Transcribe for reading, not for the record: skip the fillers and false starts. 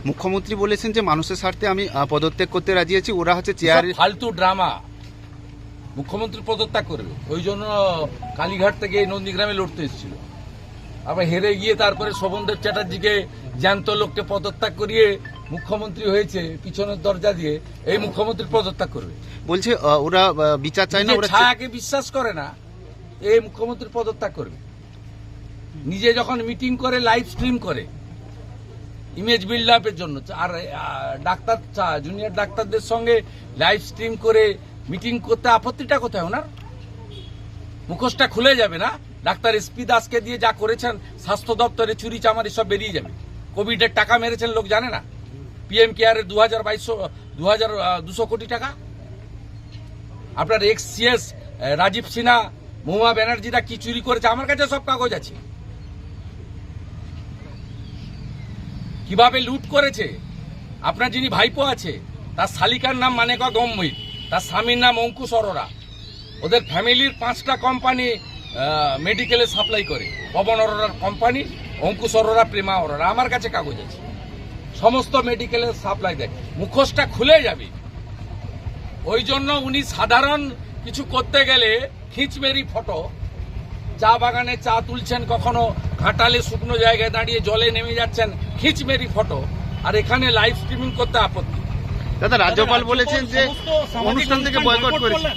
মুখ্যমন্ত্রী বলেছেন যে মানুষের স্বার্থে আমি পদত্যাগ করতে রাজি আছি, ওরা হচ্ছে চেয়ার ফালতু ড্রামা। মুখ্যমন্ত্রী পদত্যাগ করবে, ওই জন্য কালীঘাট থেকে নন্দীগ্রামে লড়তে এসেছিল, আবার হেরে গিয়ে তারপরে শোভনদেব চ্যাটার্জিকে জ্যান্ত লোককে পদত্যাগ করিয়ে মুখ্যমন্ত্রী হয়েছে পিছনের দরজা দিয়ে। এই মুখ্যমন্ত্রী পদত্যাগ করবে বলছে ওরা বিচার চায় না, ওরা ছায়াকে বিশ্বাস করে না। এই মুখ্যমন্ত্রী পদত্যাগ করবে। নিজে যখন মিটিং করে লাইভ স্ট্রিম করে ইমেজ বিল্ড আপের জন্য, আর ডাক্তার জুনিয়র ডাক্তারদের সঙ্গে লাইভ স্ট্রিম করে মিটিং করতে আপত্তিটা কোথায় ওনার? মুখোশটা খুলে যাবে না? ডাক্তার এসপি দাসকে দিয়ে যা করেছেন স্বাস্থ্য দপ্তরে চুরি চামারি সব বেরিয়ে যাবে। কোভিডের টাকা মেরেছেন লোক জানে না? পিএম কেয়ারের 2200 কোটি টাকা। আপনার এক্স সিএস রাজীব সিনহা, মহুয়া ব্যানার্জিরা কি চুরি করেছে আমার কাছে সব কাগজ আছে। কিভাবে লুট করেছে। আপনার যিনি ভাইপো আছে তার শালিকার নাম মানেকা গম্ভীর, তার স্বামীর নাম অঙ্কুশ অরোরা। ওদের ফ্যামিলির 5টা কোম্পানি মেডিকেলে সাপ্লাই করে। পবন অরোরার কোম্পানি, অঙ্কুশ অরোরা, প্রেমা অরোরা। আমার কাছে কাগজ আছে, সমস্ত মেডিকেলে সাপ্লাই দেয়। মুখোশটা খুলে যাবে। ওই জন্য উনি সাধারণ কিছু করতে গেলে খিঁচমেরি ফটো, চা বাগানে চা তুলছেন, কখনো ঘাটালে শুকনো জায়গায় দাঁড়িয়ে জলে নেমে যাচ্ছেন, খিঁচমেরি ফটো। আর এখানে লাইভ স্ট্রিমিং করতে আপত্তি। দাদা রাজ্যপাল বলেছেন যে অনুষ্ঠান থেকে বয়কট করেছে।